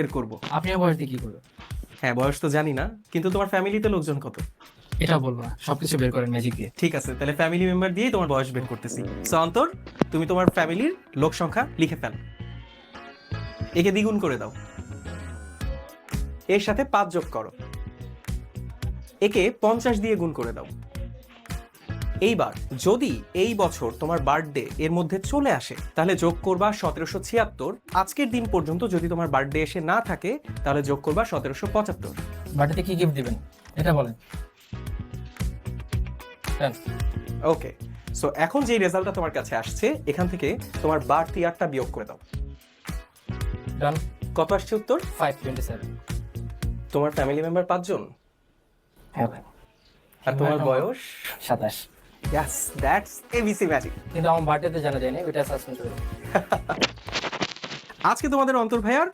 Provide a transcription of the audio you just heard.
বের করব। আপনি আমার বয়স দিয়ে কি করবেন? হ্যাঁ, বয়স তো জানি না, কিন্তু তোমার ফ্যামিলিতে লোকজন কত? এটা বলবো না, সবকিছু বের করেন ম্যাজিক দিয়ে। ঠিক আছে, তাহলে ফ্যামিলি মেম্বার দিয়েই তোমার বয়স বের করতেছি। সো অন্তর, তুমি তোমার ফ্যামিলির লোক সংখ্যা লিখে ফেলো। একে দ্বিগুণ করে দাও, এর সাথে 5 যোগ করো, একে 50 দিয়ে গুণ করে দাও। এইবার যদি এই বছর তোমার বার্থডে এর মধ্যে চলে আসে, তাহলে যোগ করবা 1776। আজকের দিন পর্যন্ত যদি তোমার বার্থডে এসে না থাকে, তাহলে যোগ করবা 1775। বাড়িতে কি গিফট দিবেন এটা বলেন। হ্যাঁ, ওকে, সো এখন যে রেজাল্টটা তোমার কাছে আসছে, এখান থেকে তোমার বার্থ ইয়ারটা বিয়োগ করে দাও। ডান। কত আসছে উত্তর? 527। তোমার ফ্যামিলি মেম্বার 5 জন, হ্যাঁ ভাই। আর তোমার বয়স 27। ইয়াস, দ্যাটস এবিসি ম্যাজিক। কিন্তু আমার বার্থডেতে জানা যায়নি, এটা সাসপেন্ড করে দিন। আজকে তোমাদের অন্তর ভাইয়ার